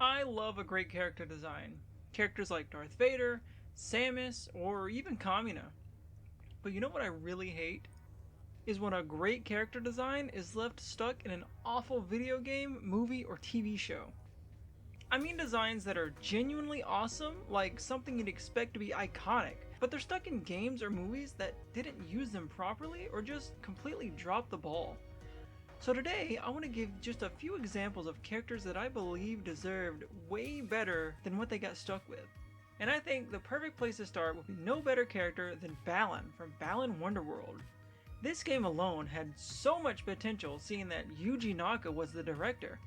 I love a great character design. Characters like Darth Vader, Samus, or even Kamina. But you know what I really hate? Is when a great character design is left stuck in an awful video game, movie, or TV show. I mean designs that are genuinely awesome, like something you'd expect to be iconic, but they're stuck in games or movies that didn't use them properly or just completely dropped the ball. So today, I want to give just a few examples of characters that I believe deserved way better than what they got stuck with. And I think the perfect place to start would be no better character than Balan from Balan Wonderworld. This game alone had so much potential, seeing that Yuji Naka was the director.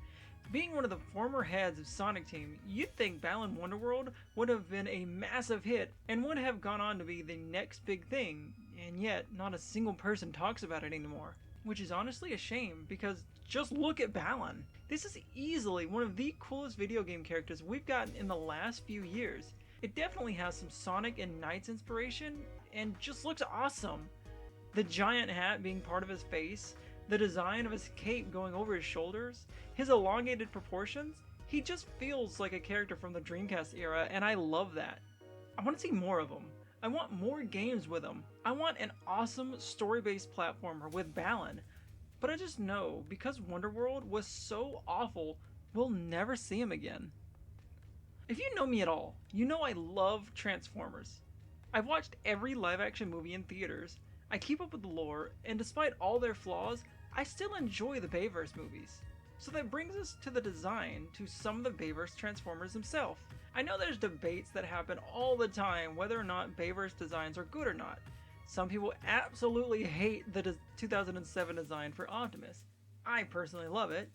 Being one of the former heads of Sonic Team, you'd think Balan Wonderworld would have been a massive hit and would have gone on to be the next big thing, and yet not a single person talks about it anymore. Which is honestly a shame, because just look at Balan. This is easily one of the coolest video game characters we've gotten in the last few years. It definitely has some Sonic and Knights inspiration, and just looks awesome. The giant hat being part of his face, the design of his cape going over his shoulders, his elongated proportions, he just feels like a character from the Dreamcast era, and I love that. I want to see more of him. I want more games with him. I want an awesome story-based platformer with Balan. But I just know, because Wonderworld was so awful, we'll never see him again. If you know me at all, you know I love Transformers. I've watched every live-action movie in theaters, I keep up with the lore, and despite all their flaws, I still enjoy the Bayverse movies. So that brings us to the design to some of the Bayverse Transformers themselves. I know there's debates that happen all the time whether or not Bayverse designs are good or not. Some people absolutely hate the 2007 design for Optimus. I personally love it,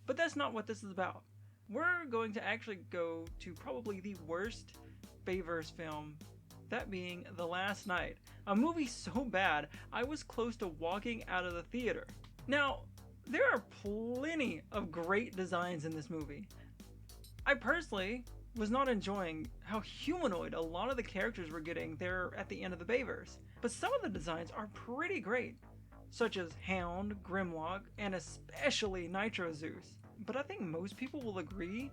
but that's not what this is about. We're going to actually go to probably the worst Bayverse film, that being The Last Knight, a movie so bad I was close to walking out of the theater. Now, there are plenty of great designs in this movie. I personally was not enjoying how humanoid a lot of the characters were getting there at the end of the Bayverse, but some of the designs are pretty great, such as Hound, Grimlock, and especially Nitro Zeus. But I think most people will agree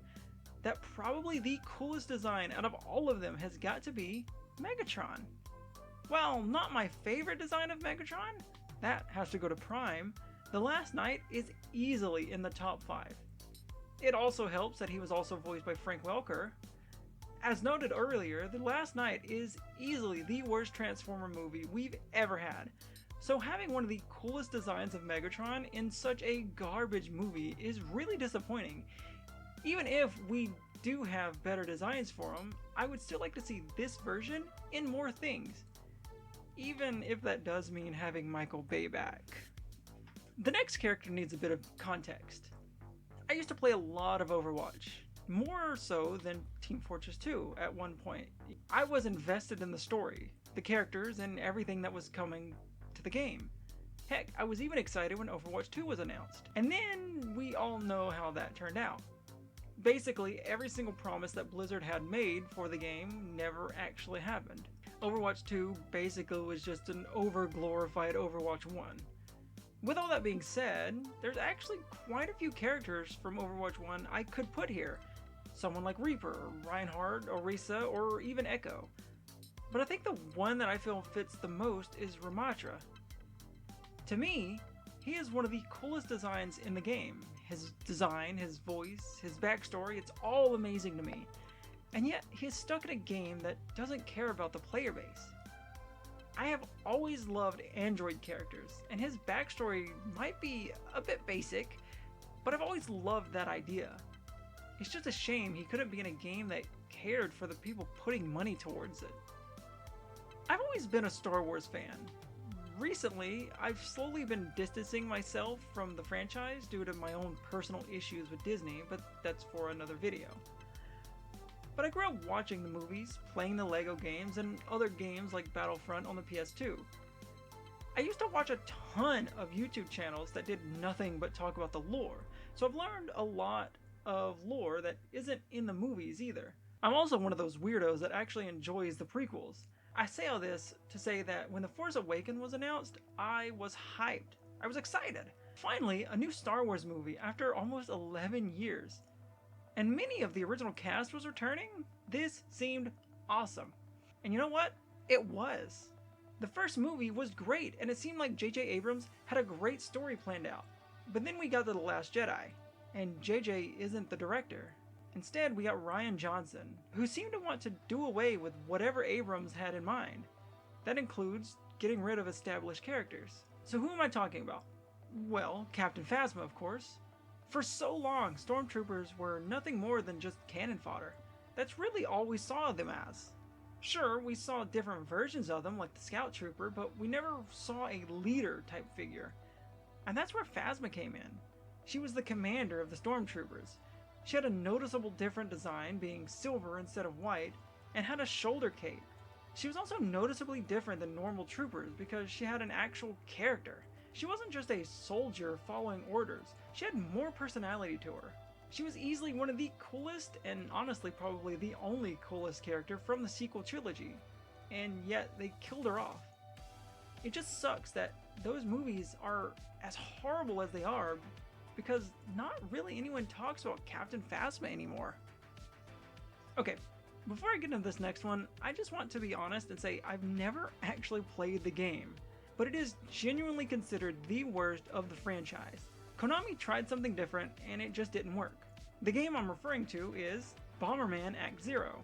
that probably the coolest design out of all of them has got to be Megatron. While not my favorite design of Megatron, that has to go to Prime, The Last Knight is easily in the top 5. It also helps that he was also voiced by Frank Welker. As noted earlier, The Last Knight is easily the worst Transformer movie we've ever had. So having one of the coolest designs of Megatron in such a garbage movie is really disappointing. Even if we do have better designs for him, I would still like to see this version in more things. Even if that does mean having Michael Bay back. The next character needs a bit of context. I used to play a lot of Overwatch, more so than Team Fortress 2 at one point. I was invested in the story, the characters, and everything that was coming to the game. Heck, I was even excited when Overwatch 2 was announced. And then we all know how that turned out. Basically, every single promise that Blizzard had made for the game never actually happened. Overwatch 2 basically was just an over-glorified Overwatch 1. With all that being said, there's actually quite a few characters from Overwatch 1 I could put here. Someone like Reaper, Reinhardt, Orisa, or even Echo. But I think the one that I feel fits the most is Ramatra. To me, he is one of the coolest designs in the game. His design, his voice, his backstory, it's all amazing to me. And yet, he's stuck in a game that doesn't care about the player base. I have always loved android characters, and his backstory might be a bit basic, but I've always loved that idea. It's just a shame he couldn't be in a game that cared for the people putting money towards it. I've always been a Star Wars fan. Recently, I've slowly been distancing myself from the franchise due to my own personal issues with Disney, but that's for another video. But I grew up watching the movies, playing the LEGO games, and other games like Battlefront on the PS2. I used to watch a ton of YouTube channels that did nothing but talk about the lore, so I've learned a lot of lore that isn't in the movies either. I'm also one of those weirdos that actually enjoys the prequels. I say all this to say that when The Force Awakens was announced, I was hyped. I was excited. Finally, a new Star Wars movie after almost 11 years. and many of the original cast was returning, this seemed awesome. And you know what? It was. The first movie was great, and it seemed like J.J. Abrams had a great story planned out. But then we got to The Last Jedi, and J.J. isn't the director. Instead, we got Rian Johnson, who seemed to want to do away with whatever Abrams had in mind. That includes getting rid of established characters. So who am I talking about? Well, Captain Phasma, of course. For so long, stormtroopers were nothing more than just cannon fodder. That's really all we saw them as. Sure, we saw different versions of them, like the Scout Trooper, but we never saw a leader type figure. And that's where Phasma came in. She was the commander of the stormtroopers. She had a noticeable different design, being silver instead of white, and had a shoulder cape. She was also noticeably different than normal troopers because she had an actual character. She wasn't just a soldier following orders, she had more personality to her. She was easily one of the coolest, and honestly probably the only coolest character from the sequel trilogy, and yet they killed her off. It just sucks that those movies are as horrible as they are because not really anyone talks about Captain Phasma anymore. Okay, before I get into this next one, I just want to be honest and say I've never actually played the game, but it is genuinely considered the worst of the franchise. Konami tried something different and it just didn't work. The game I'm referring to is Bomberman Act Zero.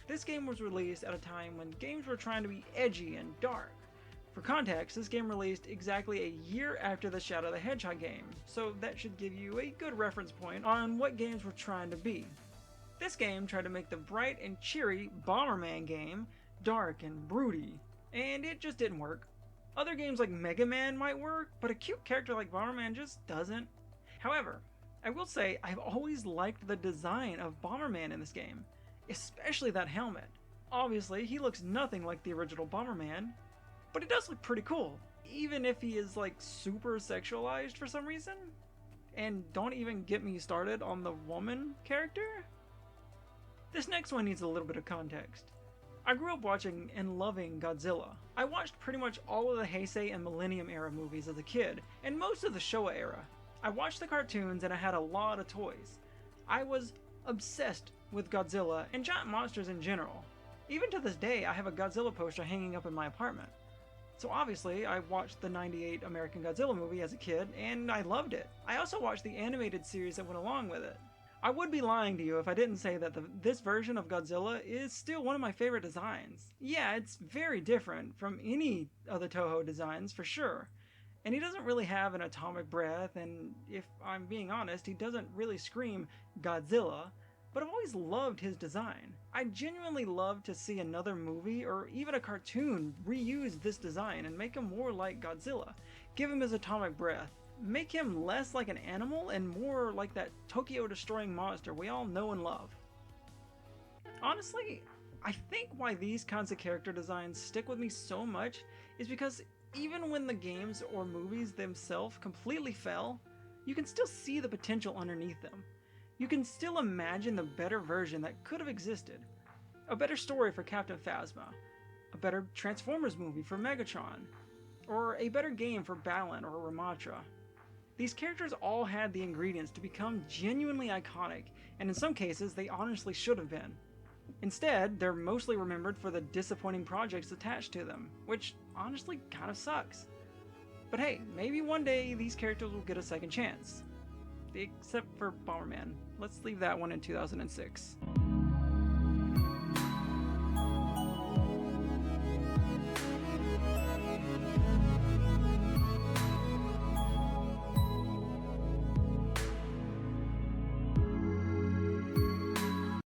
This game was released at a time when games were trying to be edgy and dark. For context, this game released exactly a year after the Shadow the Hedgehog game, so that should give you a good reference point on what games were trying to be. This game tried to make the bright and cheery Bomberman game dark and broody, and it just didn't work. Other games like Mega Man might work, but a cute character like Bomberman just doesn't. However, I will say I've always liked the design of Bomberman in this game, especially that helmet. Obviously, he looks nothing like the original Bomberman, but it does look pretty cool, even if he is like super sexualized for some reason. And don't even get me started on the woman character. This next one needs a little bit of context. I grew up watching and loving Godzilla. I watched pretty much all of the Heisei and Millennium era movies as a kid, and most of the Showa era. I watched the cartoons and I had a lot of toys. I was obsessed with Godzilla and giant monsters in general. Even to this day, I have a Godzilla poster hanging up in my apartment. So obviously, I watched the '98 American Godzilla movie as a kid, and I loved it. I also watched the animated series that went along with it. I would be lying to you if I didn't say that this version of Godzilla is still one of my favorite designs. Yeah, it's very different from any of the Toho designs for sure. And he doesn't really have an atomic breath, and if I'm being honest, he doesn't really scream Godzilla, but I've always loved his design. I genuinely love to see another movie or even a cartoon reuse this design and make him more like Godzilla. Give him his atomic breath. Make him less like an animal and more like that Tokyo-destroying monster we all know and love. Honestly, I think why these kinds of character designs stick with me so much is because even when the games or movies themselves completely fell, you can still see the potential underneath them. You can still imagine the better version that could have existed. A better story for Captain Phasma, a better Transformers movie for Megatron, or a better game for Balan or Ramatra. These characters all had the ingredients to become genuinely iconic, and in some cases they honestly should have been. Instead, they're mostly remembered for the disappointing projects attached to them, which honestly kind of sucks. But hey, maybe one day these characters will get a second chance. Except for Bomberman. Let's leave that one in 2006.